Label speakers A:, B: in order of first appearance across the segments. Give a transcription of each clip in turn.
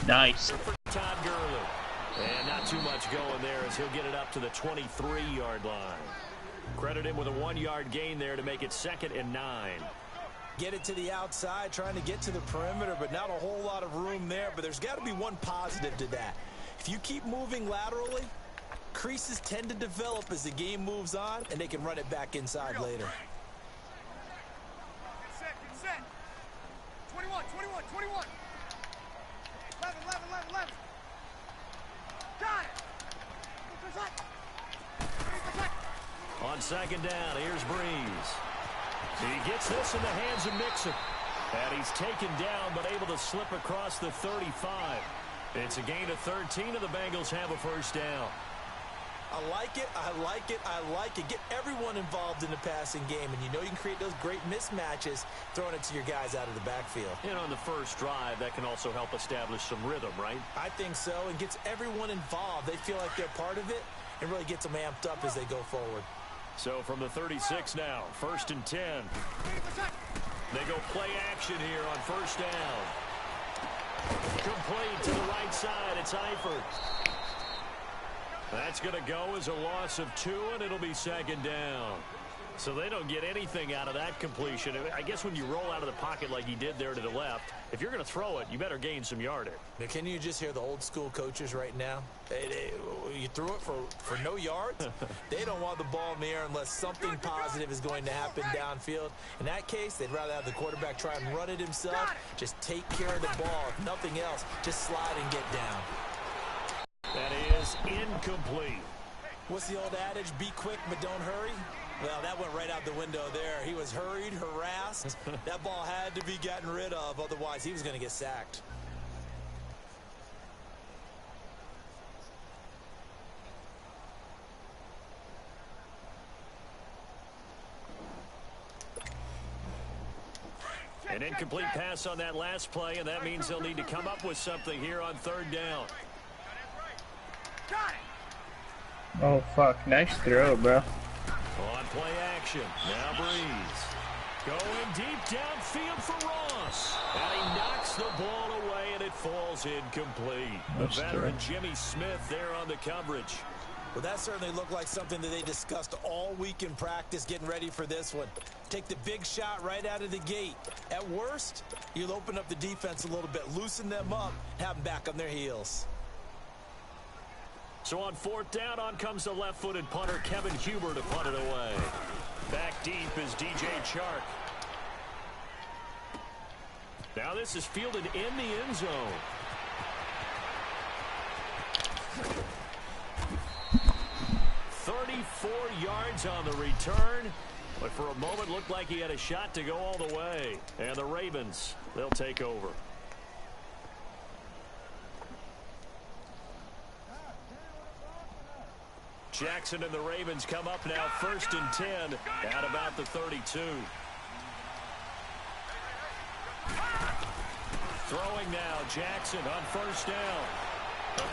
A: Nice.
B: Todd Gurley. And not too much going there as he'll get it up to the 23-yard line. Credit him with a 1-yard gain there to make it 2nd and 9.
C: Get it to the outside, trying to get to the perimeter, but not a whole lot of room there. But there's got to be one positive to that. If you keep moving laterally, creases tend to develop as the game moves on, and they can run it back inside later.
D: Get set. 21. 11. Got it.
B: On 2nd down, here's Breeze. He gets this in the hands of Mixon. And he's taken down, but able to slip across the 35. It's a gain of 13, and the Bengals have a first down.
C: I like it. Get everyone involved in the passing game, and you know you can create those great mismatches throwing it to your guys out of the backfield.
B: And on the first drive, that can also help establish some rhythm, right?
C: I think so, and gets everyone involved. They feel like they're part of it, and really gets them amped up as they go forward.
B: So from the 36 now, 1st and 10. They go play action here on 1st down. Complete to the right side. It's Eifert. That's going to go as a loss of 2, and it'll be 2nd down. So they don't get anything out of that completion. I guess when you roll out of the pocket like he did there to the left, if you're going to throw it, you better gain some yardage.
C: Now, can you just hear the old school coaches right now? You threw it for no yards? They don't want the ball in the air unless something positive is going to happen downfield. In that case, they'd rather have the quarterback try and run it himself. Just take care of the ball. If nothing else, just slide and get down.
B: That is incomplete.
C: What's the old adage? Be quick, but don't hurry? Well, that went right out the window there. He was hurried, harassed. That ball had to be gotten rid of. Otherwise, he was going to get sacked.
B: An incomplete pass on that last play, and that means they'll need to come up with something here on 3rd down.
A: Oh, fuck. Nice throw, bro.
B: On play action. Now Breeze. Going deep downfield for Ross. And he knocks the ball away, and it falls incomplete. The veteran Jimmy Smith there on the coverage.
C: Well, that certainly looked like something that they discussed all week in practice, getting ready for this one. Take the big shot right out of the gate. At worst, you'll open up the defense a little bit, loosen them up, have them back on their heels.
B: So on 4th down, on comes the left-footed punter, Kevin Huber, to punt it away. Back deep is DJ Chark. Now this is fielded in the end zone. Yards on the return, but for a moment looked like he had a shot to go all the way. And the Ravens, they'll take over. Jackson and the Ravens come up now 1st and 10 at about the 32. Throwing now, Jackson on 1st down.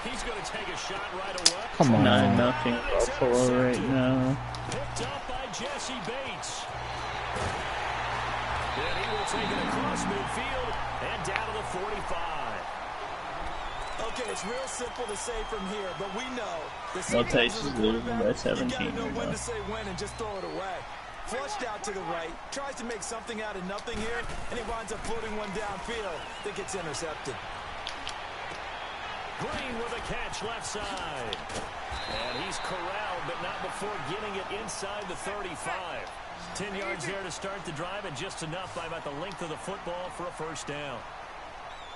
B: He's going to take a shot right away.
A: Come on. 9-0 Buffalo right now.
B: Picked up by Jesse Bates. Then he will take it across midfield and down to the 45.
C: Okay, it's real simple to say from here, but we know the
A: Texas is losing by 17.
C: You gotta know when to say when and just throw it away. Flushed out to the right, tries to make something out of nothing here, and he winds up floating one downfield that gets intercepted.
B: Green with a catch left side. And he's corralled, but not before getting it inside the 35. 10 yards there to start the drive, and just enough by about the length of the football for a first down.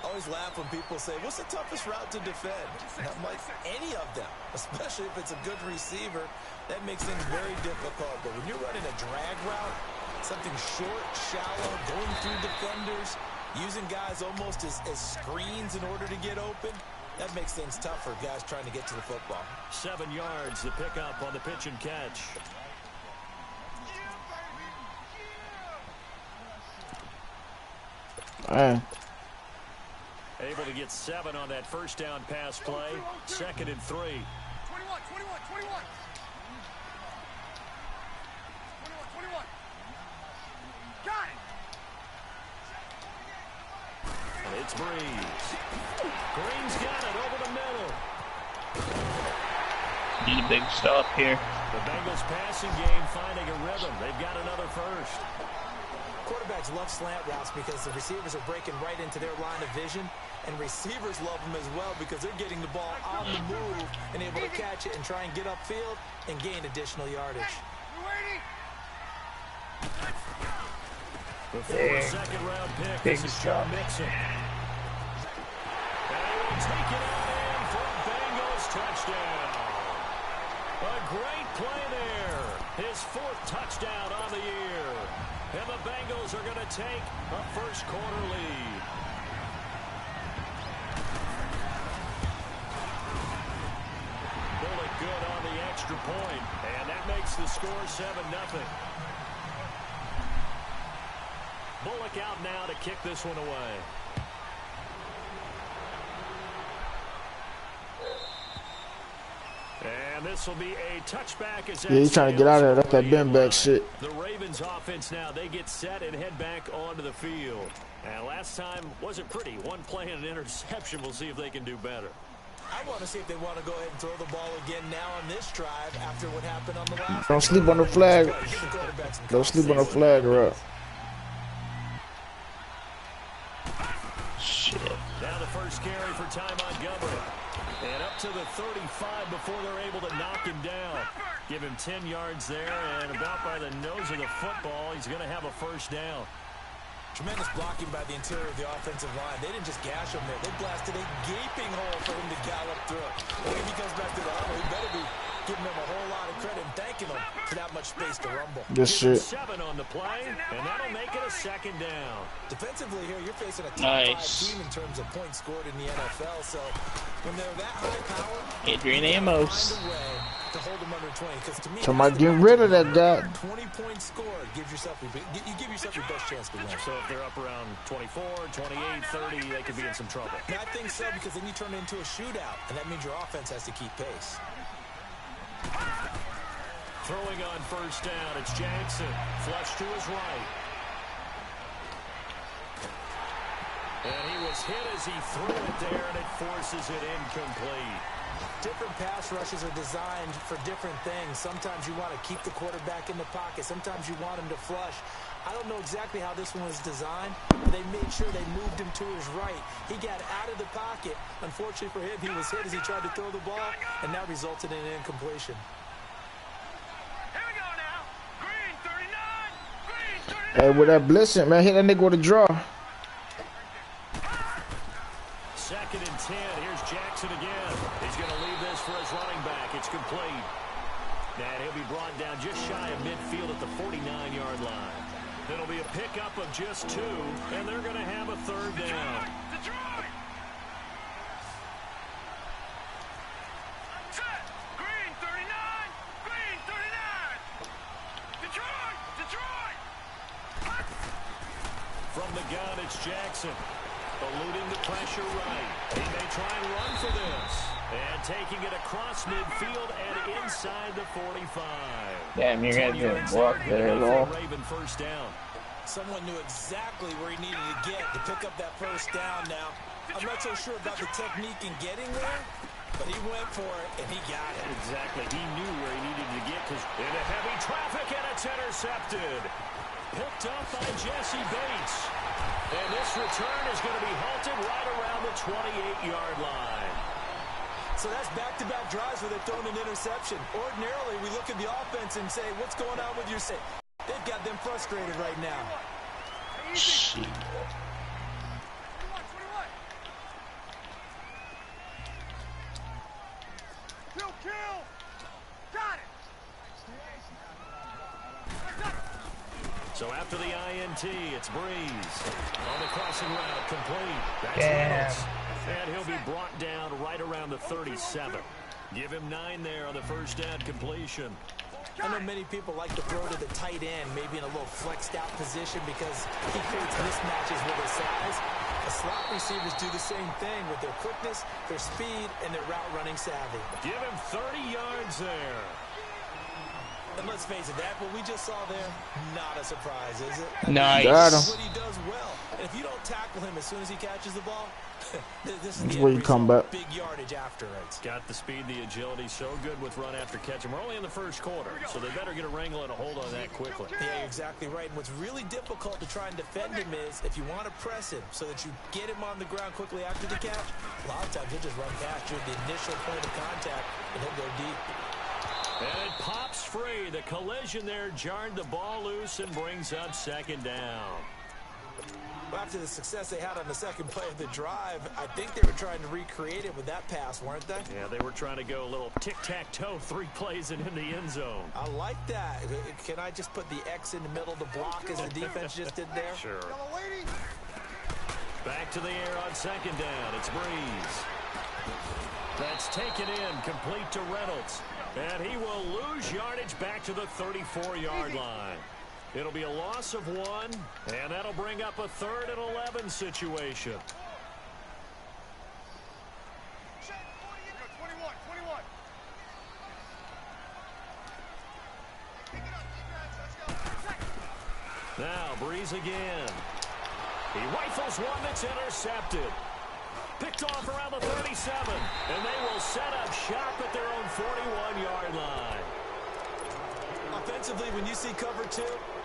C: Always laugh when people say, what's the toughest route to defend? And I'm like, any of them, especially if it's a good receiver. That makes things very difficult. But when you're running a drag route, something short, shallow, going through defenders, using guys almost as screens in order to get open, that makes things tough for guys trying to get to the football.
B: 7 yards, the pickup on the pitch and catch. Able to get 7 on that first down pass play. 2nd and 3.
D: 21. Got it.
B: And it It's Breeze. Green's got it over the middle.
A: Need a big stop here.
B: The Bengals passing game finding a rhythm. They've got another first.
C: Quarterbacks love slant routes because the receivers are breaking right into their line of vision, and receivers love them as well because they're getting the ball on the move and able to catch it and try and get upfield and gain additional yardage.
B: The former second-round pick, this is Joe Mixon. And he will take it out in for a Bengals touchdown. A great play there. His fourth touchdown on the year. And the Bengals are going to take a first-quarter lead. Bullock good on the extra point, and that makes the score 7-0. Bullock out now to kick this one away. And this will be a touchback.
E: Yeah, he's trying to get out of there. That's that bend back shit.
B: The Ravens offense now, they get set and head back onto the field. And last time wasn't pretty. One play and an interception. We'll see if they can do better.
C: I want to see if they want to go ahead and throw the ball again now on this drive after what happened on the last.
E: Don't sleep on the flag. Don't sleep on the flag, or up.
A: Shit.
B: Now the first carry for Ty Montgomery. And up to the 35 before they're able to knock him down. Give him 10 yards there, and about by the nose of the football, he's going to have a first down.
C: Tremendous blocking by the interior of the offensive line. They didn't just gash him there. They blasted a gaping hole for him to gallop through. And when he comes back to the huddle, he better be giving him a whole lot of credit and thanking him for that much space to rumble.
E: Good shit.
B: 7 on the play, and that'll make it a second down.
C: Defensively here, you're facing a top 5 team in terms of points scored in the NFL. So when they're that high power,
A: Adrian Amos.
C: find a way to hold them under 20. Because to me,
E: Somebody getting rid of that guy.
C: 20 points scored gives yourself you give yourself your best chance to win.
B: So if they're up around 24, 28, 30, they could be in some trouble.
C: And I think so, because then you turn it into a shootout, and that means your offense has to keep pace.
B: Throwing on first down, it's Jackson. Flush to his right. And he was hit as he threw it there, and it forces it incomplete.
C: Different pass rushes are designed for different things. Sometimes you want to keep the quarterback in the pocket. Sometimes you want him to flush. I don't know exactly how this one was designed, but they made sure they moved him to his right. He got out of the pocket. Unfortunately for him, he was hit as he tried to throw the ball, and that resulted in an incompletion.
D: Here we go now. Green 39. Green 39.
E: Hey, with that blitzing, man, hit that nigga with a draw.
B: Second and 10. Here's Jackson again. He's going to leave this for his running back. It's complete. And he'll be brought down just shy of midfield at the 49-yard line. It'll be a pickup of just 2, and they're going to have a third down.
D: Detroit. Set. Green 39. Green 39. Detroit. Detroit.
B: From the gun, it's Jackson. Eluding the pressure right. He may try and run for this. And taking it across midfield and inside the 45.
A: Damn, you guys didn't block there at all.
B: Raven first down.
C: Someone knew exactly where he needed to get to pick up that first down now. I'm not so sure about the technique in getting there, but he went for it, and he got it.
B: Exactly. He knew where he needed to get because into heavy traffic, and it's intercepted. Picked up by Jesse Bates. And this return is going to be halted right around the 28-yard line.
C: So that's back-to-back drives where they've thrown an interception. Ordinarily, we look at the offense and say, what's going on with your set? They've got them frustrated right now.
A: Shit.
D: 21. Kill. Got it.
B: So after the INT, it's Breeze. On the crossing route, complete. That's
A: Damn.
B: Reynolds. And he'll be brought down right around the 37. Give him 9 there on the first down completion.
C: I know many people like to throw to the tight end, maybe in a little flexed out position because he creates mismatches with his size. The slot receivers do the same thing with their quickness, their speed, and their route running savvy.
B: Give him 30 yards there.
C: And let's face it, that what we just saw there, not a surprise, is it?
A: Nice.
E: Got
C: This is
E: him.
C: what he does well. And if you don't tackle him as soon as he catches the ball, this is
E: That's
C: the
E: where
C: end
E: you come
C: result.
E: back.
C: Big yardage after it.
B: Got the speed, the agility, so good with run after catch. And we're only in the first quarter, so they better get a wrangle and a hold on that quickly.
C: Yeah, you're exactly right. And what's really difficult to try and defend him is if you want to press him so that you get him on the ground quickly after the catch, a lot of times he'll just run past you at the initial point of contact, and he'll go deep.
B: And it pops free. The collision there jarred the ball loose and brings up second down.
C: After the success they had on the second play of the drive, I think they were trying to recreate it with that pass, weren't they?
B: Yeah, they were trying to go a little tic-tac-toe, 3 plays and in the end zone.
C: I like that. Can I just put the X in the middle to block as the defense just did there?
B: Sure. Back to the air on second down. It's Breeze. That's taken in, complete to Reynolds. And he will lose yardage back to the 34-yard line. It'll be a loss of 1, and that'll bring up a 3rd and 11 situation. Now, Breeze again. He rifles one that's intercepted. Picked off around the 37, and they will set up shop at their own 41-yard line.
C: Offensively, when you see cover 2,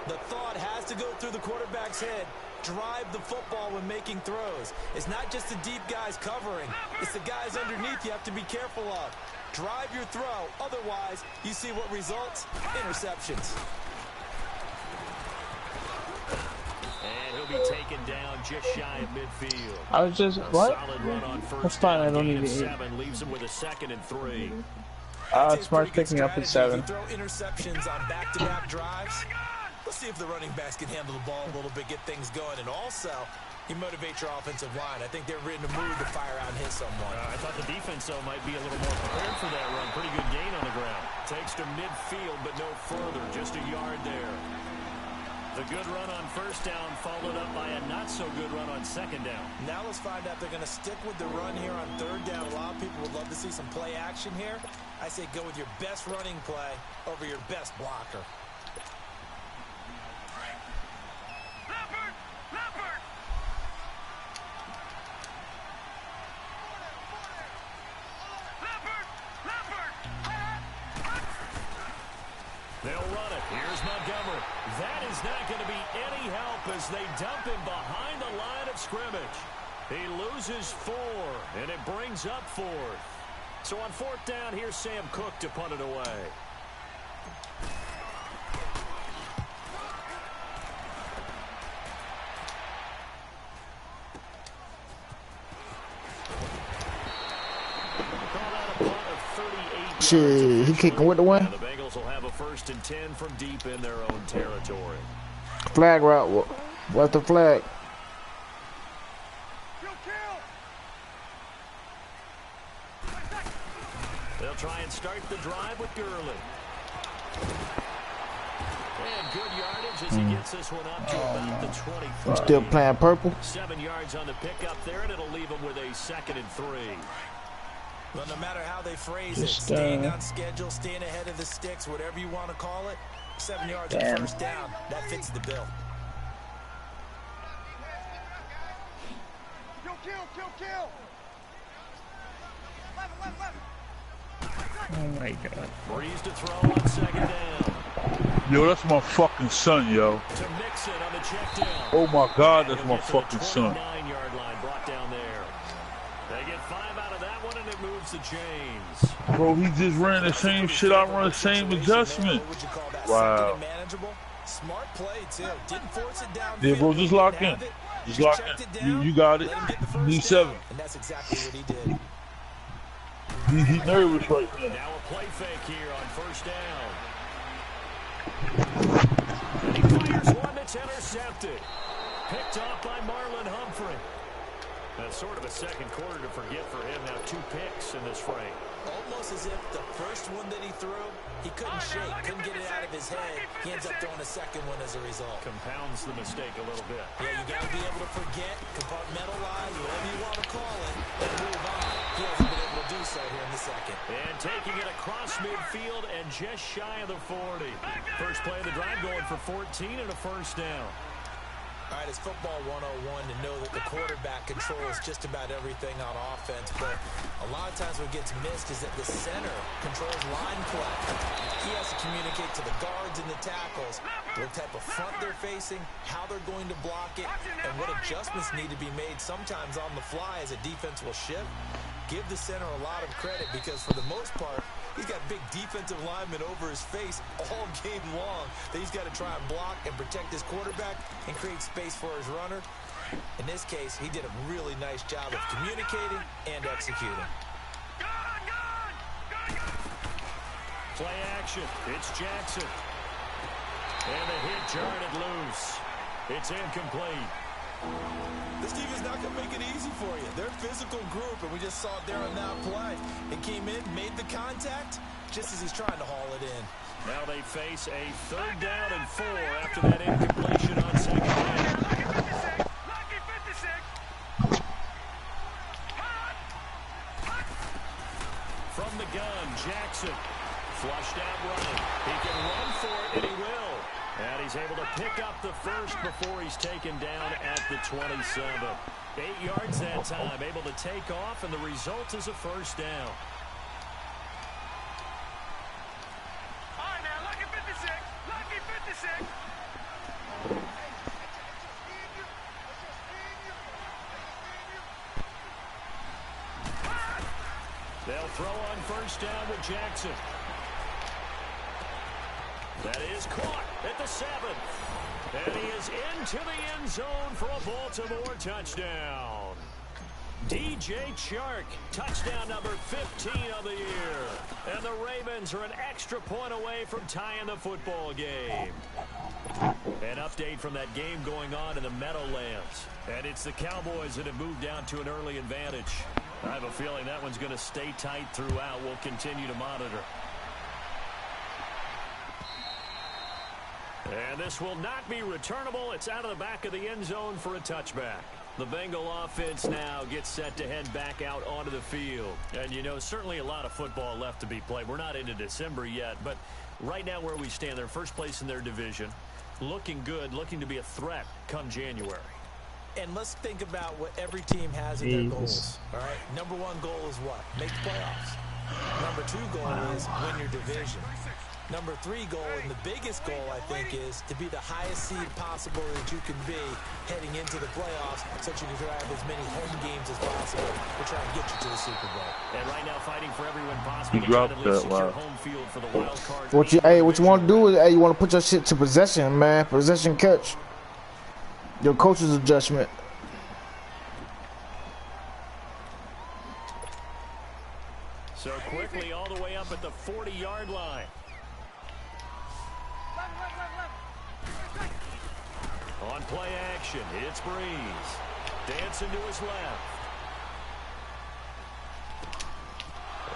C: the thought has to go through the quarterback's head. Drive the football when making throws. It's not just the deep guys covering. It's the guys underneath you have to be careful of. Drive your throw. Otherwise, you see what results? Interceptions.
B: And he'll be taken down just shy of midfield.
A: I was just, what?
B: Solid run on first
A: That's fine, I
B: down.
A: don't
B: Gain
A: need
B: of
A: to eat.
B: 7 leaves him with a 2nd and 3.
A: Smart's picking up at 7.
C: You throw interceptions on back-to-back drives. Let's see if the running backs can handle the ball a little bit, get things going, and also you motivate your offensive line. I think they're in the mood to fire out and hit someone.
B: I thought the defense, though, might be a little more prepared for that run. Pretty good gain on the ground. Takes to midfield, but no further. Just a yard there. The good run on first down followed up by a not-so-good run on second down.
C: Now let's find out they're going to stick with the run here on third down. A lot of people would love to see some play action here. I say go with your best running play over your best blocker.
B: They'll run it. Here's Montgomery. That is not going to be any help as they dump him behind the line of scrimmage. He loses 4, and it brings up 4th. So on 4th down, here's Sam Cook to punt it away.
E: Shit, he kicking with the win.
B: The Bengals will have a 1st and 10 from deep in their own territory.
E: Flag route. What's the flag?
B: They'll try and start the drive with Gurley. And good yardage as he gets this one up to about the 23.
E: Still playing purple.
B: 7 yards on the pickup there, and it'll leave him with a 2nd and 3.
C: Well, no matter how they phrase it,
A: Just,
C: staying on schedule, staying ahead of the sticks, whatever you want to call it, 7 yards on first down, that fits the bill.
D: Kill.
A: Oh my god.
B: Breeze to throw on second down.
F: Yo, that's my fucking son, yo.
B: To Mixon on the check down.
F: Oh my god, that's
B: He'll
F: my
B: get to the
F: fucking son.
B: 29-yard line, brought down there. They get 5 out of that one, and it moves the chains.
F: Bro, he just ran the same shit. I run the same adjustment.
C: What would you call that?
F: Wow.
C: Second and manageable. Smart play, too. Didn't force it down.
F: Yeah, bro, just lock in. Just lock in. You got it. Need 7.
C: And that's exactly what he did.
F: He nervous right now.
B: Now a play fake here on first down. And he fires one that's intercepted. Picked off by Marlon Humphrey. That's sort of a second quarter to forget for him. Now 2 picks in this frame.
C: Almost as if the first one that he threw, he couldn't shake, couldn't get it out of his head. He ends up throwing a second one as a result.
B: Compounds the mistake a little bit.
C: Yeah, you got to be able to forget, compartmentalize, whatever you want to call it, and move on. He hasn't been able to do so here in the second.
B: And taking it across midfield and just shy of the 40. First play of the drive going for 14 and a first down.
C: All right, it's football 101 to know that the quarterback controls just about everything on offense, but a lot of times what gets missed is that the center controls line play. He has to communicate to the guards and the tackles what type of front they're facing, how they're going to block it, and what adjustments need to be made sometimes on the fly as a defense will shift. Give the center a lot of credit because for the most part, he's got big defensive linemen over his face all game long that he's got to try and block and protect his quarterback and create space for his runner. In this case, he did a really nice job of communicating and executing.
B: Play action. It's Jackson. And the hit jarred it loose. It's incomplete.
C: This defense is not going to make it easy for you. They're a physical group, and we just saw it there on that play. It came in, made the contact, just as he's trying to haul it in.
B: Now they face a 3rd down and 4 after that incompletion on 2nd down. From the gun, Jackson. Flushed out running. He can run for it, and he will. And he's able to pick up the first before he's taken down at the 27. 8 yards that time, able to take off, and the result is a first down.
D: All right, now, lucky 56. Lucky 56.
B: They'll throw on first down with Jackson. That is caught at the 7. And he is into the end zone for a Baltimore touchdown. DJ Chark, touchdown number 15 of the year. And the Ravens are an extra point away from tying the football game. An update from that game going on in the Meadowlands. And it's the Cowboys that have moved down to an early advantage. I have a feeling that one's going to stay tight throughout. We'll continue to monitor. And this will not be returnable. It's out of the back of the end zone for a touchback. The Bengal offense now gets set to head back out onto the field. And, you know, certainly a lot of football left to be played. We're not into December yet, but right now where we stand, they're first place in their division. Looking good, looking to be a threat come January.
C: And let's think about what every team has in their goals. All right, number 1 goal is what? Make the playoffs. Number 2 goal is win your division. Number 3 goal, and the biggest goal, I think, is to be the highest seed possible that you can be heading into the playoffs so that you can drive as many home games as possible to try and get you to the Super Bowl.
B: And right now fighting for everyone possible
F: He
B: to try
F: dropped
B: to
F: that,
B: secure
F: wow.
B: home field for the wild card.
E: What you want to do is, you want to put your shit to possession, man. Possession catch. Your coach's adjustment.
B: So quickly all the way up at the 40-yard line. On play action, it's Breeze. Dancing to his left.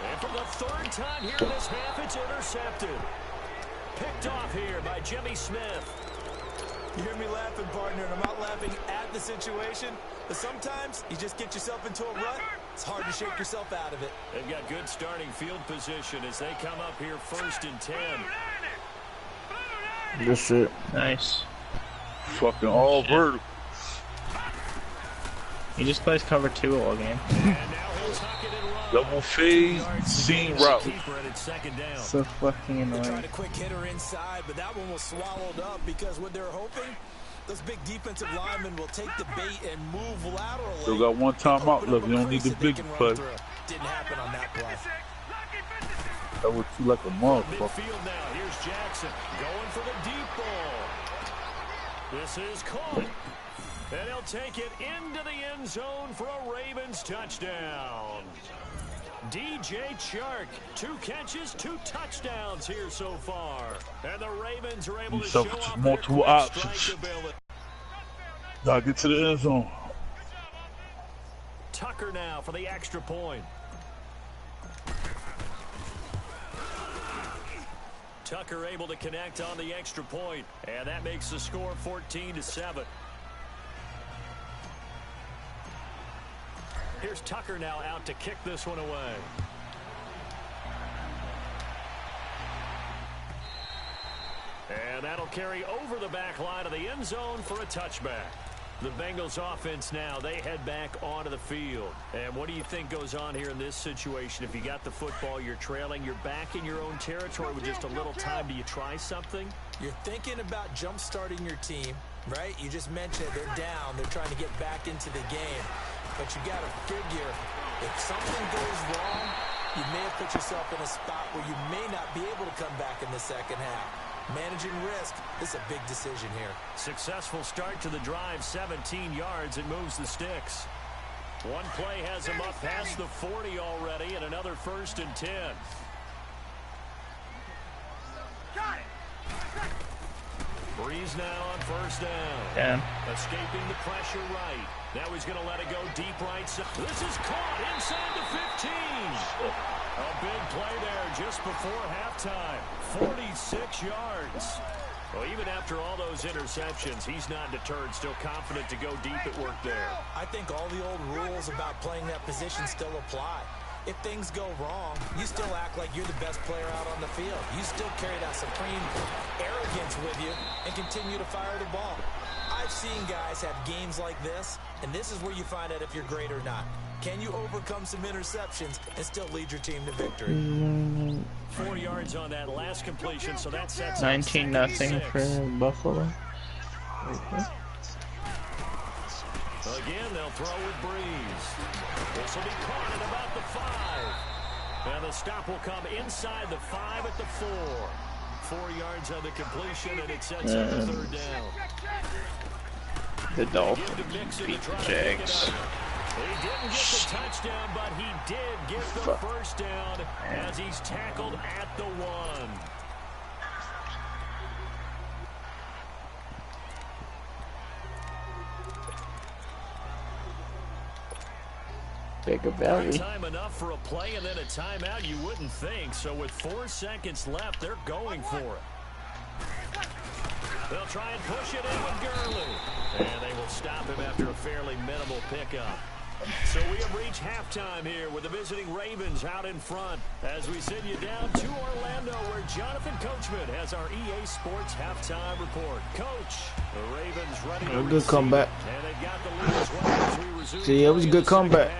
B: And for the 3rd time here in this half, it's intercepted. Picked off here by Jimmy Smith.
C: You hear me laughing, partner, and I'm not laughing at the situation, but sometimes you just get yourself into a rut. It's hard to shake yourself out of it.
B: They've got good starting field position as they come up here 1st and 10.
E: Good shit.
A: Nice.
F: Fucking all vertical.
A: He just plays cover 2 all game.
B: And now he'll tuck it and run.
F: Double fade, seam route.
B: Keeper at its 2nd down.
A: So fucking
C: They tried
A: annoying.
C: a quick hitter inside, but that one was swallowed up because what they're hoping, those big defensive linemen will take the bait and move laterally.
F: Still got 1 timeout left. You don't need the big play.
C: Didn't happen on that play.
F: That was too like a motherfucker.
B: Midfield now. Here's Jackson going for the deep ball. This is caught. And he'll take it into the end zone for a Ravens touchdown. DJ Chark, 2 catches, 2 touchdowns here so far. And the Ravens are able to show off their
F: multiple
B: quick
F: options.
B: strike ability.
F: Gotta get to the end zone.
B: Tucker now for the extra point. Tucker able to connect on the extra point, and that makes the score 14-7. Here's Tucker now out to kick this one away. And that'll carry over the back line of the end zone for a touchback. The Bengals offense now, they head back onto the field. And what do you think goes on here in this situation? If you got the football, you're trailing, you're back in your own territory with just a little time. Do you try something?
C: You're thinking about jump-starting your team, right? You just mentioned they're down. They're trying to get back into the game. But you got to figure if something goes wrong, you may have put yourself in a spot where you may not be able to come back in the second half. Managing risk is a big decision here.
B: Successful start to the drive, 17 yards. It moves the sticks. One play has him up past the 40 already, and another 1st and 10. Breeze now on 1st down.
A: Damn.
B: Escaping the pressure right. Now he's going to let it go deep right side. This is caught inside the 15. A big play there just before halftime. 46 yards. Well, even after all those interceptions, he's not deterred, still confident to go deep at work there.
C: I think all the old rules about playing that position still apply. If things go wrong, you still act like you're the best player out on the field. You still carry that supreme arrogance with you and continue to fire the ball. I've seen guys have games like this, and this is where you find out if you're great or not. Can you overcome some interceptions and still lead your team to victory?
B: 4 yards on that last completion, so that sets
A: 19-0 for Buffalo.
B: Again, they'll throw with Breeze. This will be caught at about the 5. And the stop will come inside the 5 at the 4. 4 yards on the completion, and it sets up the 3rd down.
A: The Dolphins beat the Jags.
B: He didn't get the touchdown, but he did get the 1st down as he's tackled at the 1.
A: Bigger belly.
B: Time enough for a play and then a timeout, you wouldn't think. So with 4 seconds left, they're going for it. They'll try and push it in with Gurley. And they will stop him after a fairly minimal pickup. So we have reached halftime here with the visiting Ravens out in front. As we send you down to Orlando, where Jonathan Coachman has our EA Sports halftime report. Coach, the Ravens ready to
E: good comeback.
B: And they got the lead as well as we resume.
E: See, it was a good comeback.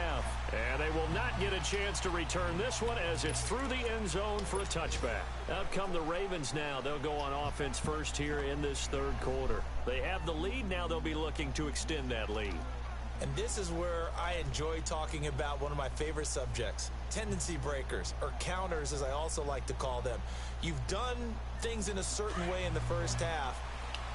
B: And they will not get a chance to return this one as it's through the end zone for a touchback. Out come the Ravens now. They'll go on offense first here in this 3rd quarter. They have the lead. Now they'll be looking to extend that lead.
C: And this is where I enjoy talking about one of my favorite subjects, tendency breakers, or counters as I also like to call them. You've done things in a certain way in the first half,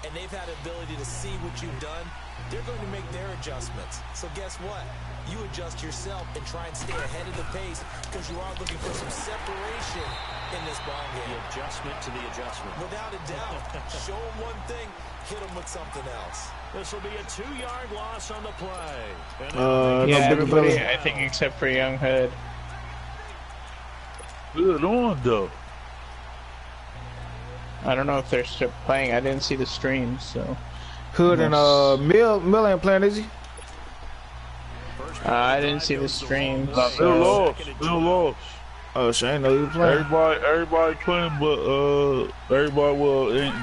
C: and they've had the ability to see what you've done. They're going to make their adjustments. So guess what? You adjust yourself and try and stay ahead of the pace because you are looking for some separation in this ball game.
B: The adjustment to the adjustment.
C: Without a doubt. Show them one thing, hit them with something else.
B: This will be a 2-yard loss on the play.
A: Yeah, everybody, I think, except for Young Hood.
F: Good on, though.
A: I don't know if they're still playing. I didn't see the stream, so.
E: Hood and Mill ain't playing, is he?
A: I didn't see the stream.
F: They're lost. They're lost.
E: Oh, so I didn't know you were playing.
F: Everybody playing, but everybody ain't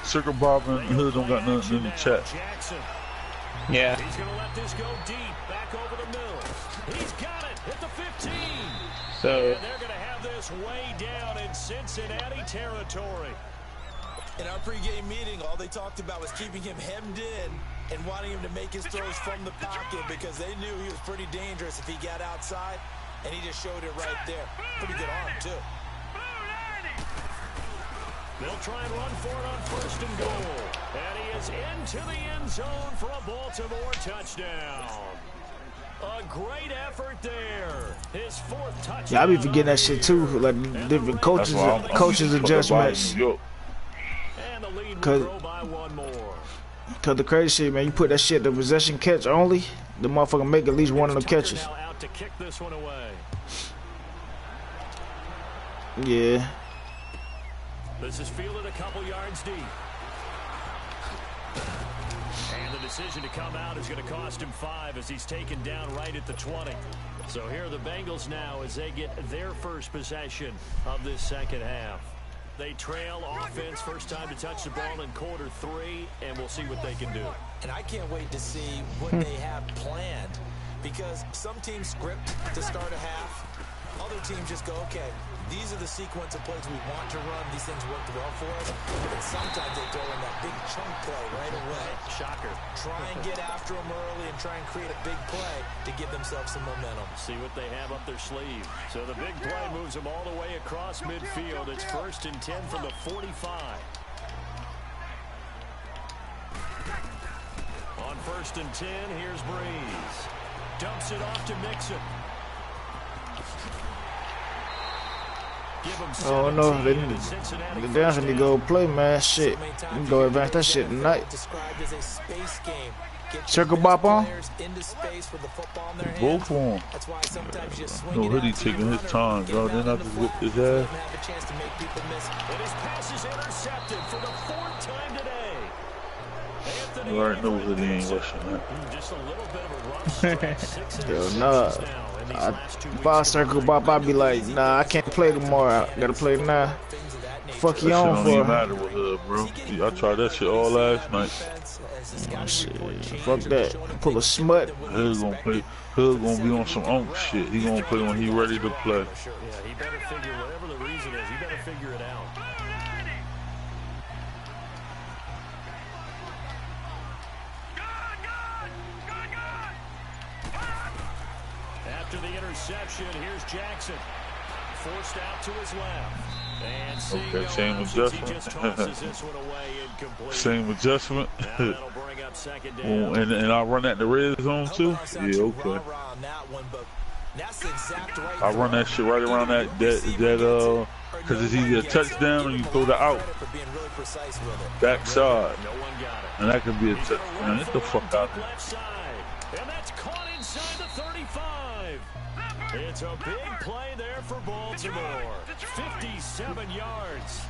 F: Circle Bob and Hood don't got nothing in the chat.
A: Yeah.
B: He's going to let this go deep, back over the middle. He's got it at the 15.
A: So
B: and they're going to have this way down in Cincinnati territory.
C: In our pregame meeting, all they talked about was keeping him hemmed in and wanting him to make his throws from the pocket because they knew he was pretty dangerous if he got outside, and he just showed it right there. Pretty good arm, too.
B: They'll try and run for it on 1st and goal. And he is into the end zone for a Baltimore touchdown. A great effort there. His 4th touchdown.
E: Yeah, I be forgetting that shit too. Like different coaches adjustments.
B: And the lead will grow by 1 more.
E: Cause the crazy shit, man, you put that shit the possession catch only, the motherfucker make at least one of them catches.
B: Now out to kick this one away.
E: Yeah.
B: This is fielded a couple yards deep. And the decision to come out is going to cost him 5 as he's taken down right at the 20. So here are the Bengals now as they get their first possession of this second half. They trail offense, first time to touch the ball in quarter 3, and we'll see what they can do.
C: And I can't wait to see what they have planned, because some teams script to start a half. Other teams just go, okay, these are the sequence of plays we want to run. These things worked well for us. But sometimes they throw in that big chunk play right away.
B: Shocker.
C: Try and get after them early and try and create a big play to give themselves some momentum.
B: See what they have up their sleeve. So the big play moves them all the way across midfield. It's 1st and 10 from the 45. On 1st and 10, here's Breeze. Dumps it off to Mixon.
E: Oh no, they definitely go play, man. Shit, you can go advance that shit tonight. Circle bop on.
F: Both of them. No, Hoodie taking his time, y'all. Then I just whipped his ass.
B: And his pass is intercepted for the 4th time today.
F: You already know Hoodie ain't rushing that.
B: Just a little bit of a rough stretch.
E: Yo, nah. If I circle bop, I'd be like, nah, I can't play tomorrow. I gotta play now. Fuck you on
F: for? That shit don't even matter with Hood, bro. I tried that shit all last night.
E: Oh, shit. Fuck that. Pull a smut.
F: Hood gonna play. Hood gonna be on some unk shit. He gonna play when he ready to play.
B: Yeah, he better figure whatever the reason is. He better figure it out. After the interception, here's Jackson. Forced out to his left. And
F: okay, same adjustment. Same adjustment. And I run that the red zone too? Yeah, okay. I run that shit right around that because it's either a touchdown or you throw the out. Backside. And that could be a touchdown. Get the fuck out of here.
B: And that's caught inside the 35. It's a big play there for Baltimore. 57 yards.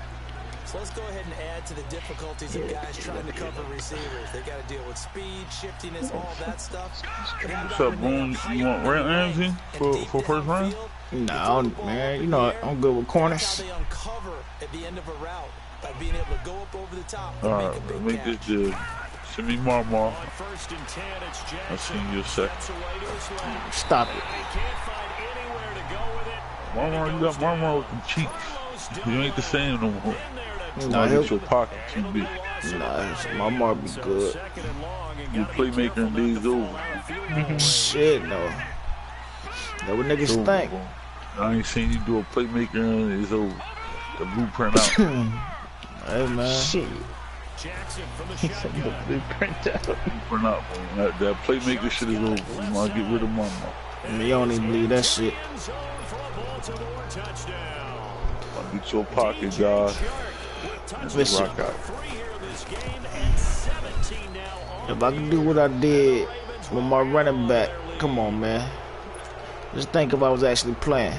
C: So let's go ahead and add to the difficulties of guys trying to cover receivers. They got to deal with speed, shiftiness, all that stuff.
F: What's up, Boone? You want Ramsey for first round?
E: No, man. You know I'm good with corners.
C: They uncover at the end of a route by being able to go up over the top.
F: All right, make this deal. Send me Marmar. I'll see you a second.
E: Stop it.
F: Marmar, you got Marmar with them cheeks. You ain't the same no more.
E: Nah,
F: get your pocket too big.
E: Nah, Marmar be good.
F: You playmaker in these over.
E: Shit, no. That what niggas think.
F: I ain't seen you do a playmaker and it's over. The blueprint out.
E: Hey, man.
A: Shit.
B: Jackson from the
A: The blueprint out.
F: Blueprint out, man. That playmaker shit is over. You might get rid of Marmar.
E: Me don't even believe that shit.
F: I'll get your pocket, guys.
E: Listen,
F: rock out.
E: if I can do what I did with my running back, come on, man. Just think if I was actually playing.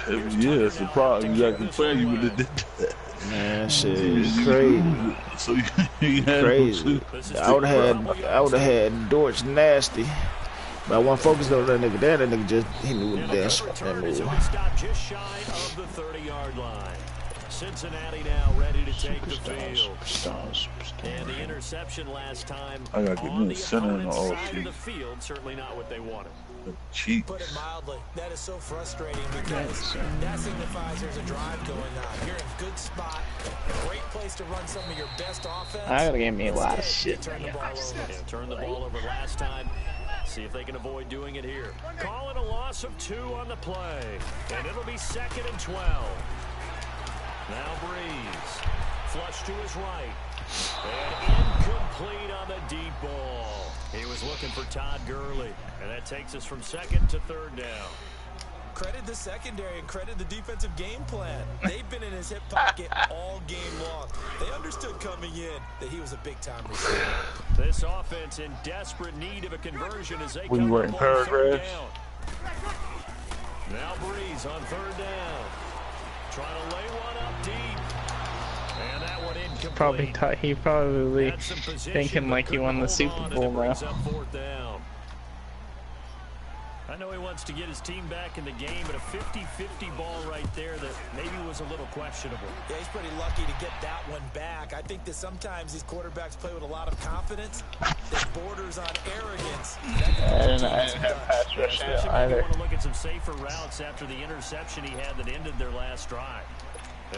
F: Yeah, it's the problem. You got to play. You would have did that.
E: Man, shit is crazy.
F: So you had
E: crazy. I would have had Dortch nasty. But I wasn't focused on that nigga there. That nigga just hit me with that move.
B: Just shy of the 30-yard line. Cincinnati now ready to take the field. And the interception last time
F: I gotta get
B: on
F: the
B: the
F: center in the
B: opponent's
F: off
B: side of the field. Certainly not what they wanted.
F: Cheeks.
C: Put it mildly, that is so frustrating because that signifies there's a drive going on. You're in a good spot, great place to run some of your best offense.
A: I gotta give me a lot of shit.
B: Turn the ball over last time. See if they can avoid doing it here. Call it a loss of 2 on the play. And it'll be 2nd and 12. Now Breeze. Flush to his right. And incomplete on the deep ball. He was looking for Todd Gurley. And that takes us from 2nd to 3rd down.
C: Credit the secondary and credit the defensive game plan. They've been in his hip pocket all game long. They understood coming in that he was a big-time receiver.
B: This offense in desperate need of a conversion as they
F: When you
B: come
F: writing
B: up on 3rd
F: paragraphs?
B: down. Now Breeze on 3rd down. Trying to lay one up deep. And that one incomplete.
A: He probably thinking like he won the Super Bowl now.
B: I know he wants to get his team back in the game, but a 50-50 ball right there that maybe was a little questionable.
C: Yeah, he's pretty lucky to get that one back. I think that sometimes these quarterbacks play with a lot of confidence that borders on arrogance.
A: I didn't have pass rush
B: Especially if
A: either.
B: you want to look at some safer routes after the interception he had that ended their last drive.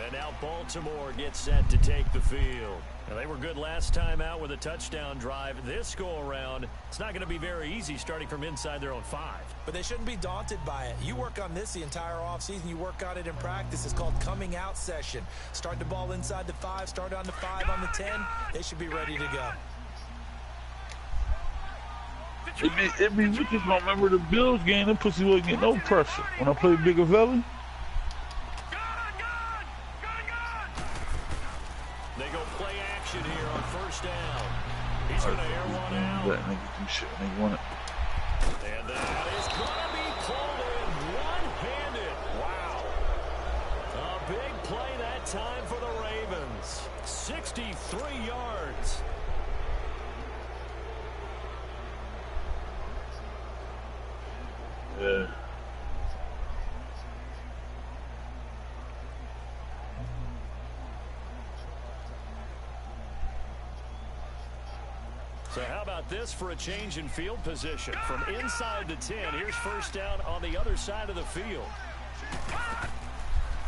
B: And now Baltimore gets set to take the field. Now, they were good last time out with a touchdown drive. This go-around, it's not going to be very easy starting from inside their own 5.
C: But they shouldn't be daunted by it. You work on this the entire offseason. You work on it in practice. It's called coming out session. Start the ball inside the 5, start on the 5, on the 10. They should be ready to go.
F: It be wicked. I remember the Bills game. Them pussy wasn't getting no pressure when I played Bigger Valley.
B: They go play action here on first down. He's going to air one out.
F: That nigga do shit when they want it.
B: And that is going to be pulled in one-handed. Wow. A big play that time for the Ravens. 63 yards.
F: Yeah.
B: So how about this for a change in field position? From inside to 10, here's first down on the other side of the field.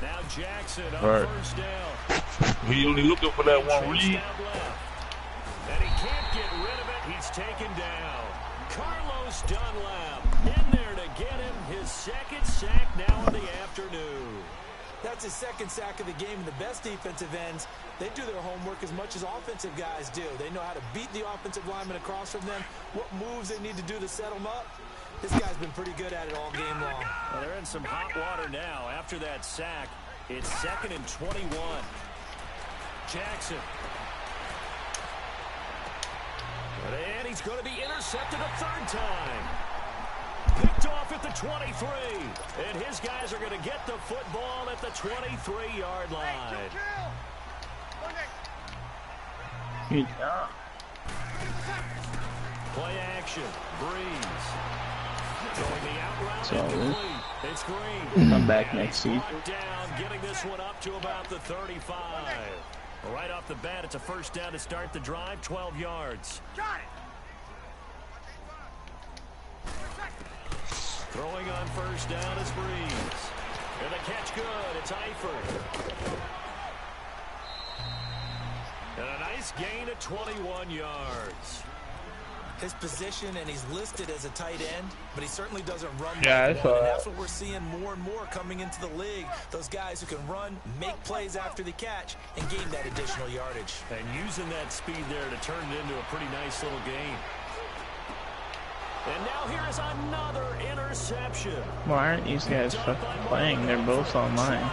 B: Now Jackson on first down.
F: He only looking for that one
B: Chase
F: read.
B: down left. And he can't get rid of it. He's taken down. Carlos Dunlap in there to get him his second sack now in the afternoon.
C: That's his second sack of the game. And the best defensive ends, they do their homework as much as offensive guys do. They know how to beat the offensive lineman across from them, what moves they need to do to set them up. This guy's been pretty good at it all game long.
B: Well, they're in some hot water now. After that sack, it's 2nd and 21. Jackson. And he's going to be intercepted a third time. Picked off at the 23. And his guys are going to get the football at the 23-yard line.
A: Good job.
B: Play action. Breeze. Throwing the out route
A: So,
B: incomplete. It's Green.
A: I'm back next season.
B: Down, getting this one up to about the 35. Right off the bat, it's a first down to start the drive, 12 yards.
D: Got it.
B: Throwing on first down is Breeze. And the catch good. It's Eifert. And a nice gain of 21 yards.
C: His position, and he's listed as a tight end, but he certainly doesn't run
A: Yeah,
C: like
A: I saw
C: one. And
A: that.
C: that's what we're seeing more and more coming into the league. Those guys who can run, make plays after the catch, and gain that additional yardage.
B: And using that speed there to turn it into a pretty nice little game. And now here's another interception.
A: Why aren't these guys fucking playing? They're both online.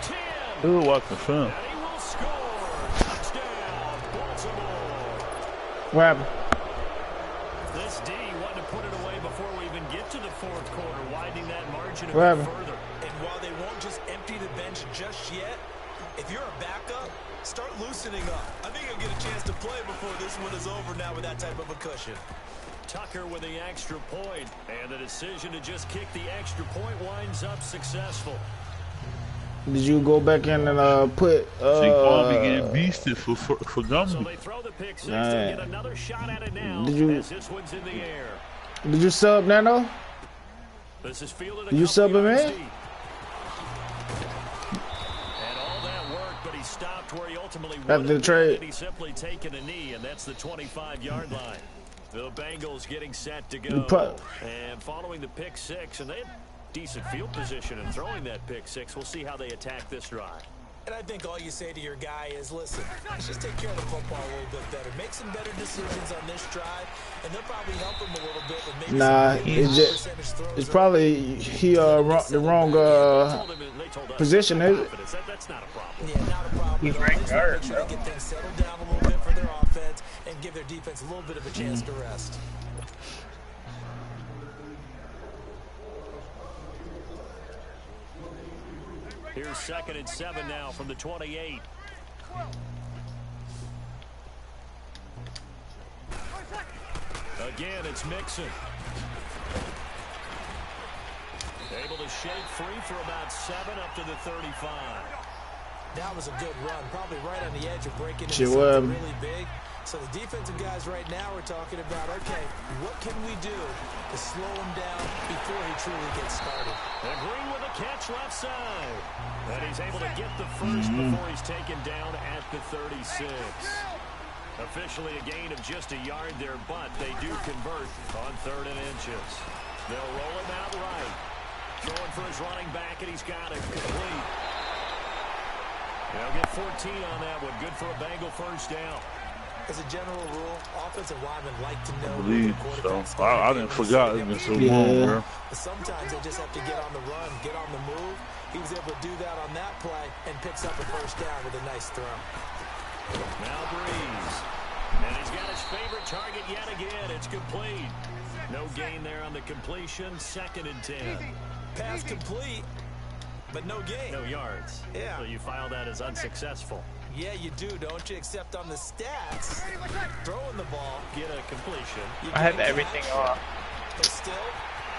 B: 10.
F: Ooh, watch the film.
B: And he will score. Touchdown, Baltimore.
A: What happened?
B: This D wanted to put it away before we even get to the fourth quarter, widening that margin a
A: What
B: bit
A: happened?
B: further.
C: And while they won't just empty the bench just yet, if you're a backup, start loosening up. I think you'll get a chance to play before this one is over now with that type of a cushion.
B: Tucker with the extra point, and the decision to just kick the extra point winds up successful.
E: Did you go back in and put
F: Saquon be getting beasted for
B: So
F: Gumby.
B: they throw the pick six and get another shot at it now
E: Did you-
B: as this one's in the air.
E: did you sub Nano?
B: This is fielded a
E: You
B: couple
E: subbing
B: yards
E: in?
B: deep. And all that work, but he stopped where he ultimately
E: After
B: wanted
E: the
B: to,
E: trade.
B: and he's simply taken a knee, and that's the 25-yard line. The Bengals getting set to go. And following the pick six, and they had decent field position in throwing that pick six. We'll see how they attack this drive.
C: And I think all you say to your guy is, listen, let's just take care of the football a little bit better. Make some better decisions on this drive, and they'll probably help him a little bit with maybe
E: Nah,
C: some
E: it's
C: high
E: just
C: percentage throws.
E: it's probably he the wrong
B: They told us
E: position, is it?
B: That's not a problem.
C: Yeah, not a problem.
A: He's
C: at all.
A: right
C: They just
A: guard,
C: make sure
A: bro.
C: they get things settled down a little bit for their offense and give their defense a little bit of a chance to rest.
B: Here's 2nd and 7 now from the 28. Again, it's Mixon. to shake free for about 7 up to the 35.
C: That was a good run, probably right on the edge of breaking into
E: She
C: something really big. So the defensive guys right now are talking about, okay, what can we do to slow him down before he truly gets started?
B: And Green with a catch left side. And he's able to get the first before he's taken down at the 36. Officially a gain of just a yard there, but they do convert on 3rd and inches. They'll roll him out right. Throwing for his running back, and he's got it complete. They'll get 14 on that one. Good for a Bengal first down.
C: As a general rule, offensive linemen like to know.
F: I believe so. I didn't forget it been so long, bro.
C: Sometimes they just have to get on the run, get on the move. He was able to do that on that play and picks up a first down with a nice throw.
B: Now Breeze. And he's got his favorite target yet again. It's complete. No gain there on the completion. 2nd and 10.
C: Pass complete, but no gain.
B: No yards.
C: Yeah.
B: So you file that as unsuccessful.
C: Yeah, you do, don't you? Except on the stats, throwing the ball,
B: Get a completion.
A: I have everything off.
C: but still,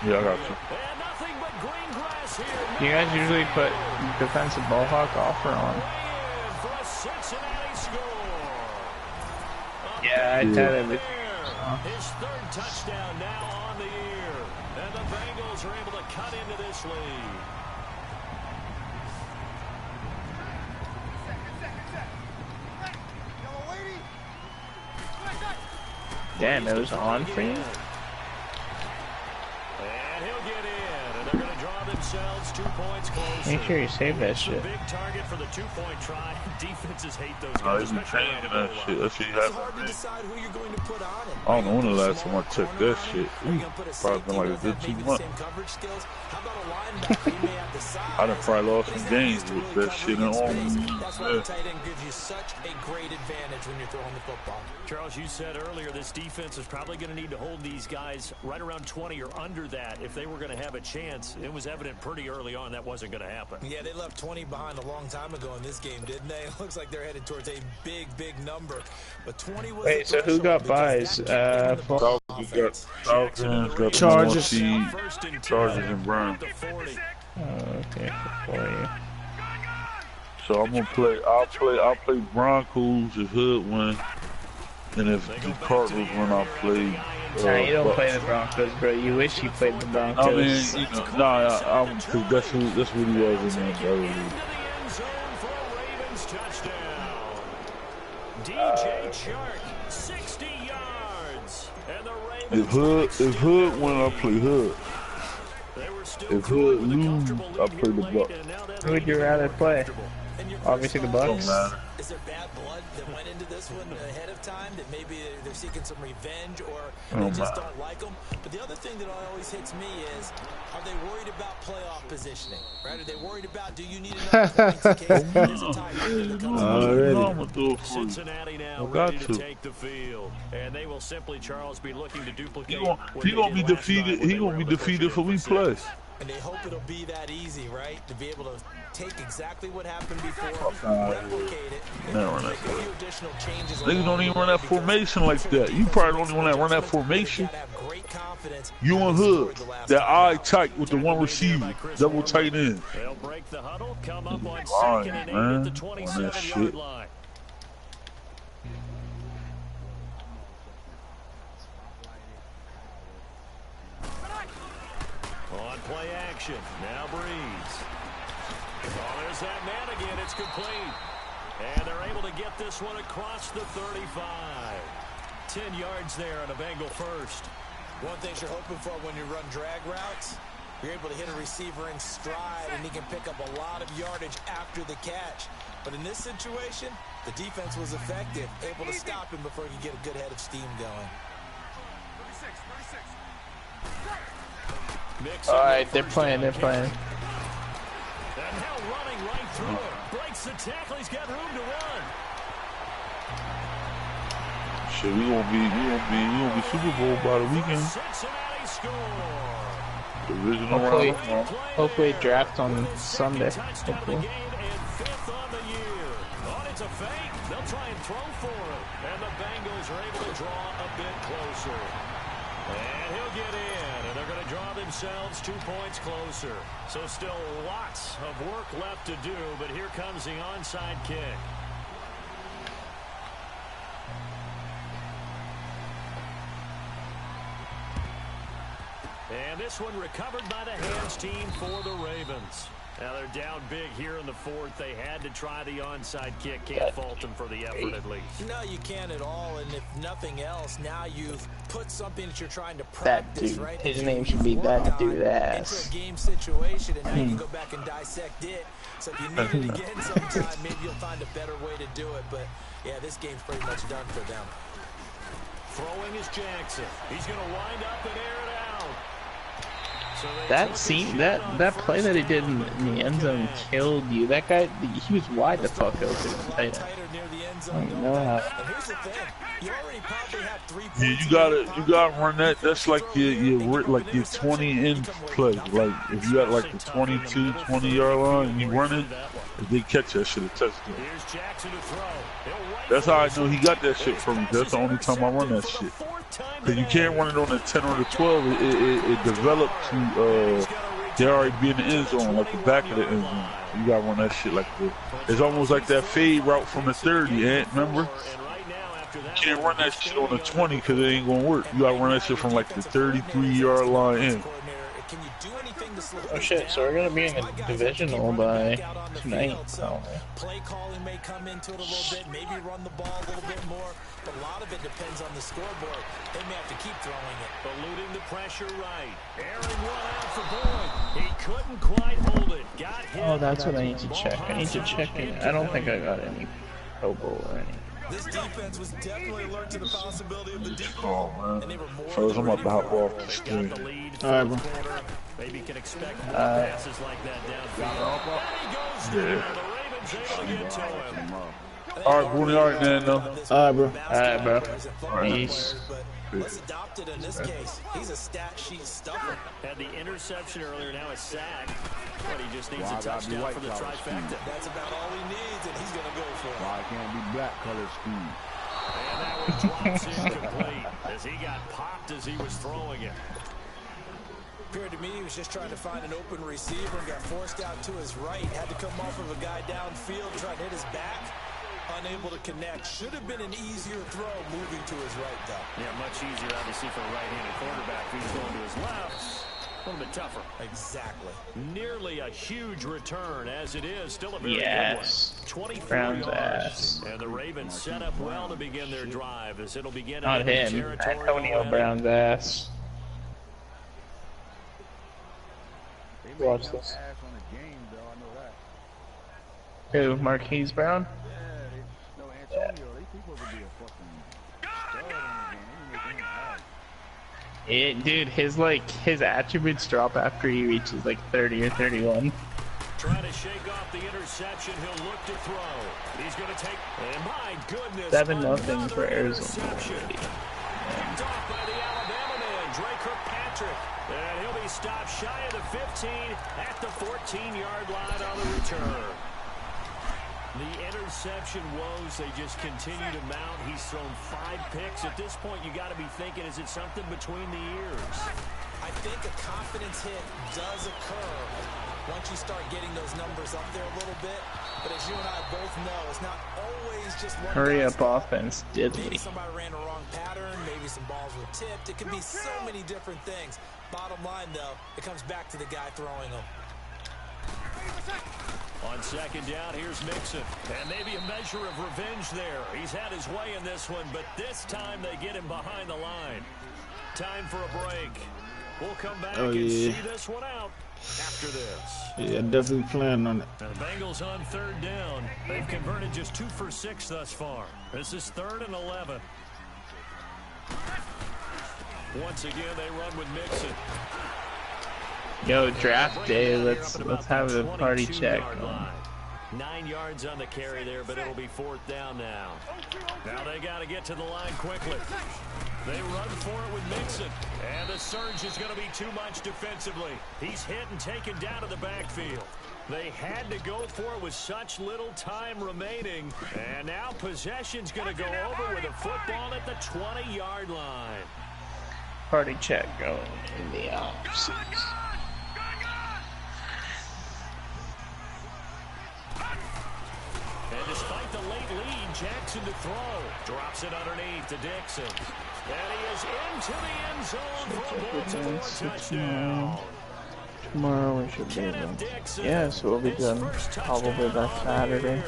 F: Yeah, I got you.
B: And nothing but green grass here.
A: Do you guys usually put defensive ball hawk off or on?
B: In for a Cincinnati score.
A: Yeah, I had everything.
B: His 3rd touchdown now on the year. And the Bengals are able to cut into this lead.
A: Damn, it was on for you?
B: And he'll get in. And they're going to draw themselves 2 points closer.
A: Make sure you save that
B: It's a
A: shit.
B: big target for the 2-point try. Defenses hate those
F: I
B: guys.
F: even
B: especially
F: changing
B: on
F: that
B: the
F: shit.
B: goal
F: That shit
C: it's hard to
F: happened.
C: decide who you're going to put on it.
F: I don't know when the last time I checked that shit.
C: Are you gonna put a
F: Probably been like a
C: safety
F: good
C: with
F: 2
C: maybe the
F: months.
C: same coverage skills? How about a linebacker? He may have the size,
F: I done probably lost
C: but
F: some
C: he's not
F: games
C: used to
F: with
C: really
F: that shit in
C: covering
F: on.
C: space. That's why the
F: Yeah.
C: tight end gives you such a great advantage when you're throwing the football.
B: Charles, you said earlier this defense is probably going to need to hold these guys right around 20 or under that if they were going to have a chance. It was evident pretty early on that wasn't going to happen.
C: Yeah, they left 20 behind a long time ago in this game, didn't they? It looks like they're headed towards a big number. But 20 was
A: Wait, so who got buys?
F: Falcons got
E: Chargers.
F: the number 1 seed. Chargers and Browns.
A: Oh, okay, for you.
F: So I'm gonna play. I'll play Broncos if Hood win, and if the Cardinals win, I'll play.
A: Nah, you don't play the Broncos, bro. You wish you played the Broncos.
F: I mean, you know, nah, cause that's what he was in there.
B: DJ Chark, 60 yards. And the Ravens
F: If Hood win, I'll play Hood. If Hood lose, I'll play the Bucks.
A: Who would you rather play? Obviously the Bucks.
F: Don't matter.
C: Is there bad blood that went into this one ahead of time that maybe they're seeking some revenge or they just don't like them? But the other thing that always hits me is, are they worried about playoff positioning? Right? Are they worried about, do you need enough points in case there's a tiebreaker that comes
F: Already.
B: Cincinnati now ready to take the field, and they will simply, Charles, be looking to duplicate.
F: He gonna be defeated. He gonna be defeated for we play.
C: And they hope it'll be that easy, right? To be able to take exactly what happened before, replicate it, and make a few additional changes.
F: Niggas don't even run that formation like that. You probably don't even want to run that formation. You and Hood, that eye tight with the one receiver, double tight end.
B: They'll break the huddle, come up on
F: Fine,
B: 2nd and 8
F: man.
B: at the
F: On that
B: 27-yard
F: shit.
B: line. On play action, now Breeze. Oh, there's that man again. It's complete. And they're able to get this one across the 35. 10 yards there on a Bengal first.
C: One thing you're hoping for when you run drag routes, you're able to hit a receiver in stride, and he can pick up a lot of yardage after the catch. But in this situation, the defense was effective, able to stop him before he could get a good head of steam going.
A: Alright, they're playing.
B: And now running right through it. Breaks the tackle. He's got room to run.
F: Shit, we gonna be Super Bowl by the weekend.
B: Cincinnati score.
F: Divisional
A: Hopefully,
F: round.
A: hopefully draft on Sunday.
B: Touchdown of the
A: Hopefully.
B: game and 5th on the year. Oh, it's a fake. They'll try and throw for it. And the Bengals are able to draw a bit closer. And he'll get in, and they're going to draw themselves 2 points closer. So still lots of work left to do, but here comes the onside kick. And this one recovered by the hands team for the Ravens. Now they're down big here in the fourth. They had to try the onside kick. Can't fault them for the effort at least.
C: No, you can't at all. And if nothing else, now you've put something that you're trying to practice,
A: That dude.
C: right?
A: His name should be that dude ass.
C: Into a game situation, and now you can go back and dissect it. So if you need it again sometime, maybe you'll find a better way to do it. But yeah, this game's pretty much done for them.
B: Throwing is Jackson. He's going to wind up and air it out. So
A: That play that he did in the end zone killed you. That guy, he was wide the fuck open. I don't know how.
C: And here's the thing. You already probably have 3 points.
F: Yeah, you gotta run that. That's like your 20 in play. Like if you got like the 22, 20-yard line and you run it, if they catch that shit, a touchdown.
B: Here's Jackson to throw.
F: That's how I know he got that shit from me. That's the only time I run that shit. Cause you can't run it on the 10 or the 12. It developed to they already be in the end zone, like the back of the end zone. You gotta run that shit like this. It's almost like that fade route from the 30, remember? You can't run that shit on the 20 because it ain't gonna work. You gotta run that shit from like the 33-yard line in.
A: Oh shit, so we're gonna be in the divisional by tonight. So.
C: Play calling may come into it a little bit, maybe run the ball a little bit more, but a lot of it depends on the scoreboard. They may have to keep throwing it.
B: Eluding the pressure right. Airing one out for Boyd. He couldn't quite hold it. Got hit.
A: Oh, that's what I need to check. I need to check it. I don't think I got any Pro Bowl or anything.
C: This defense was definitely alert to the possibility of the deep
F: Oh,
C: ball.
F: man. Fellas, I'm about to hop off this thing.
B: All right, bro. Maybe can expect more passes like that downfield.
F: Yeah.
B: The Ravens able to get to him.
F: All right, Booney. All right, man.
E: All right, bro.
A: Alright, bro. Peace.
C: Let's adopt it in this case. He's a stat sheet stuffer.
B: Had the interception earlier, now a sack. But he just needs a touchdown for the trifecta.
C: That's about all he needs, and he's going to go for it.
G: Why can't be black color scheme?
B: And that one drops incomplete as he got popped as he was throwing it.
C: Appeared to me he was just trying to find an open receiver and got forced out to his right. Had to come off of a guy downfield, trying to hit his back. Unable to connect. Should have been an easier throw moving to his right, though.
B: Yeah, much easier, obviously, for a right-handed quarterback. He's going to his left. A little bit tougher.
C: Exactly.
B: Nearly a huge return, as it is. Still a very
A: Yes.
B: good one. 24
A: Brown's
B: yards.
A: ass.
B: And the Ravens set up well to begin their drive, as it'll begin
A: Not
B: in
A: him.
B: territory.
A: Antonio Brown's ass. Watch this.
G: Ass on the game, though. I know that.
A: Who? Marquise Brown?
G: No, Antonio, these people would be a fucking stud in the game. They make him ass.
A: Dude, his attributes drop after he reaches like 30 or 31.
B: Trying to shake off the interception. He'll look to throw. He's going to take. And my goodness.
A: 7-0 for Arizona.
B: Picked off by the Alabama man, Dre Kirkpatrick. And he'll be stopped shy of the 15 at the 14-yard line on the return. The interception woes, they just continue to mount. He's thrown 5 picks. At this point, you got to be thinking, is it something between the ears?
C: I think a confidence hit does occur once you start getting those numbers up there a little bit. But as you and I both know, it's not always just one.
A: Hurry up offense, diddly.
C: Maybe somebody ran a wrong pattern. Maybe some balls were tipped. It can be so many different things. Bottom line, though, it comes back to the guy throwing them.
B: On second down, here's Mixon. And maybe a measure of revenge there. He's had his way in this one, but this time they get him behind the line. Time for a break. We'll come back and see this one out after this.
E: Yeah, definitely planning on it.
B: Now the Bengals on third down. They've converted just 2 for 6 thus far. This is 3rd and 11. Once again, they run with Mixon.
A: Yo, draft day. Let's have a party check.
B: 9 yards on the carry there, but it'll be 4th down now. Now they got to get to the line quickly. They run for it with Mixon. And the surge is going to be too much defensively. He's hit and taken down to the backfield. They had to go for it with such little time remaining. And now possession's going to go over with a football at the 20-yard line.
A: Party chat going in the office.
B: And despite the late lead, Jackson to throw. Drops it underneath to Dixon. And he is into the end zone for a Baltimore touchdown.
A: Tomorrow we should be in. Yes, we'll be done probably by Saturday.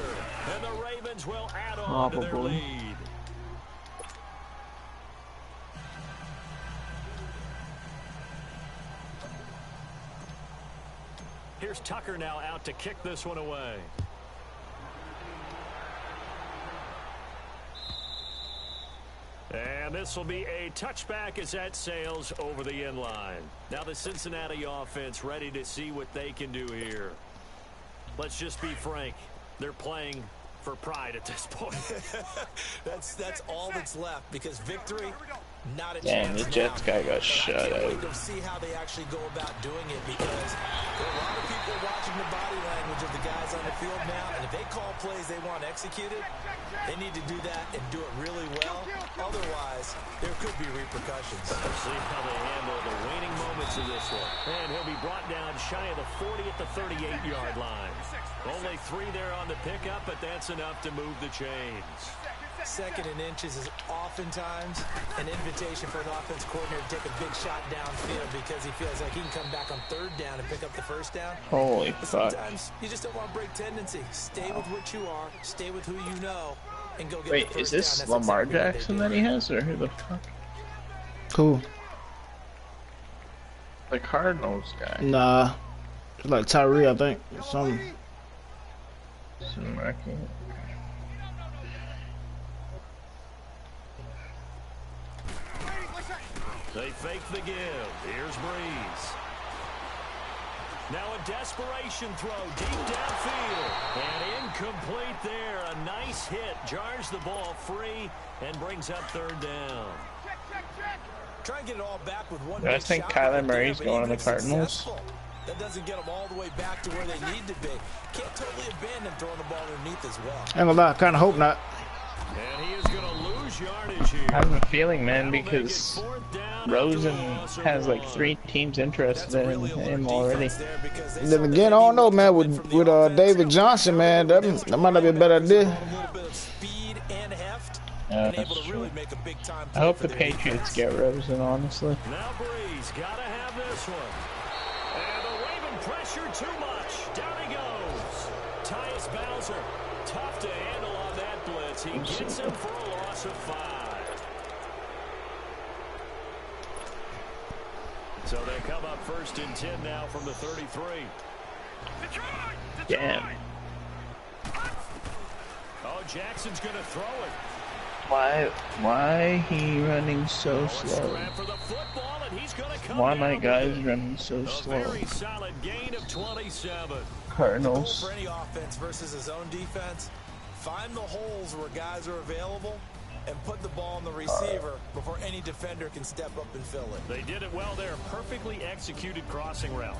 B: And the Ravens will add on to their lead. Here's Tucker now out to kick this one away. And this will be a touchback as that sails over the end line. Now the Cincinnati offense ready to see what they can do here. Let's just be frank. They're playing for pride at this point.
C: that's all that's left, because victory, not a
A: Damn,
C: chance
A: the Jets guy got shut
C: I can't
A: out.
C: wait to see how they actually go about doing it, because there are a lot of people watching the body language of the guys on the field now, and if they call plays they want executed, they need to do that and do it really well. Otherwise, there could be repercussions.
B: We'll see how they handle the waning moments of this one. And he'll be brought down shy of the 40 at the 38-yard line. Only 3 there on the pickup, but that's enough to move the chains.
C: Second and inches is oftentimes an invitation for an offense coordinator to take a big shot downfield, because he feels like he can come back on third down and pick up the first down.
A: Holy
C: But
A: fuck.
C: sometimes you just don't want to break tendency. Stay with what you are, stay with who you know, and go get
A: Wait,
C: the first
A: is this
C: down. That's
A: Lamar
C: exactly what they
A: Jackson
C: do.
A: that he has, or who the fuck?
E: Cool.
A: The Cardinals guy.
E: Nah. It's like Tyree, I think. Some.
A: I can't.
B: They fake the give. Here's Breeze. Now a desperation throw deep downfield. And incomplete there. A nice hit. Jars the ball free and brings up third down.
C: Try and get it all back with one
A: Do I
C: big
A: think
C: shot
A: Kyler
C: right there,
A: Murray's
C: but
A: going to
C: even
A: the Cardinals?
C: successful, that doesn't get them all the way back to where they need to be. Can't totally abandon throwing the ball underneath as well.
E: Ain't gonna lie, kinda hope not.
B: And he is going to lose yardage here.
A: I have a feeling, man,
B: That'll make it
A: because
B: fourth down
A: Rosen
B: after a loss of
A: has like
B: 1.
A: 3 teams interested in him already.
E: Then again, I don't know, man. With David Johnson, man, that might not be a bad idea.
A: That's true. I hope the Patriots get Rosen, honestly.
B: Now Breeze got to have this one. And the Raven pressure too much. Down he goes. Tyus Bowser, tough to handle on that blitz. He gets him for a loss of 5. So they come up first and 10 now from the 33.
A: Damn.
B: Oh, Jackson's going to throw it.
A: Why he running so slow?
B: Scram for the football, and he's going to come
A: Why
B: down
A: my
B: with
A: guys
B: it.
A: running so
B: A
A: slow?
B: very solid gain of 27.
A: Cardinals.
C: For any offense versus his own defense, find the holes where guys are available and put the ball on the receiver before any defender can step up and fill it.
B: They did it well there. Perfectly executed crossing route.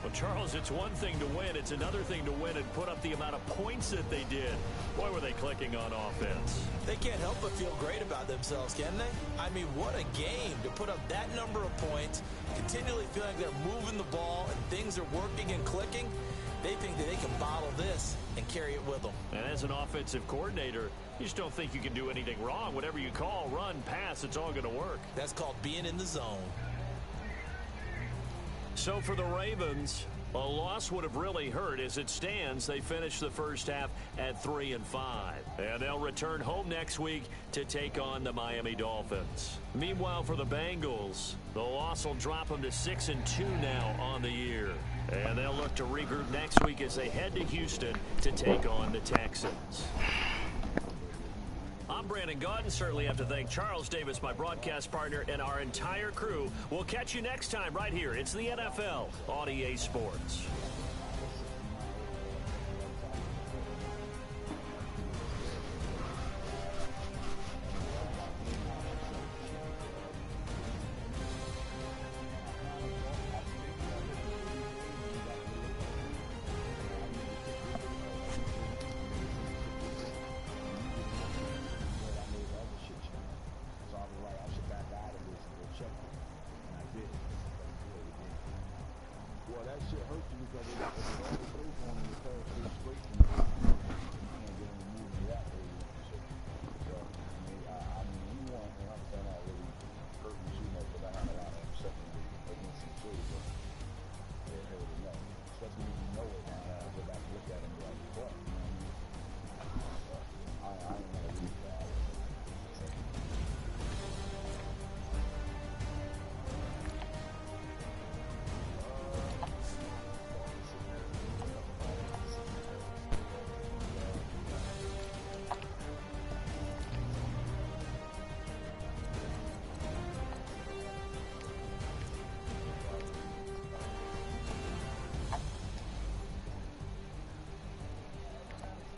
B: Well, Charles, it's one thing to win. It's another thing to win and put up the amount of points that they did. Boy, were they clicking on offense.
C: They can't help but feel great about themselves, can they? I mean, what a game to put up that number of points, continually feeling like they're moving the ball and things are working and clicking. They think that they can bottle this and carry it with them.
B: And as an offensive coordinator, you just don't think you can do anything wrong. Whatever you call, run, pass, it's all going to work.
C: That's called being in the zone.
B: So for the Ravens, a loss would have really hurt. As it stands, they finished the first half at 3-5. And they'll return home next week to take on the Miami Dolphins. Meanwhile, for the Bengals, the loss will drop them to 6-2 now on the year. And they'll look to regroup next week as they head to Houston to take on the Texans. I'm Brandon Gaudin. Certainly have to thank Charles Davis, my broadcast partner, and our entire crew. We'll catch you next time right here. It's the NFL on EA Sports.
G: So I was like, I should back out of this and go check. that shit hurts you because if you always play for him in the past 3 straight, you can't get him to move and react to you and shit. So, I mean, he won, and I'm saying that really hurt me too much because I had a lot of upsetting against him too, but it hurt enough. Especially when you know it now, I go back and look at him and be like, fuck, you know what I mean? I ain't gonna lose that.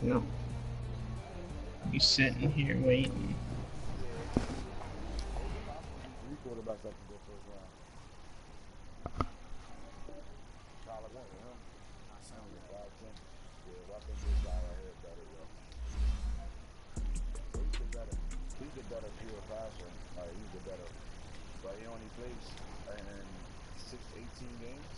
A: No. You sitting here waiting.
G: Three quarterbacks that can go first round. Solid one, you know? Yeah, I think this guy right here is better, yo. He's the better pure passer. He's the better. But he only plays in 18 games.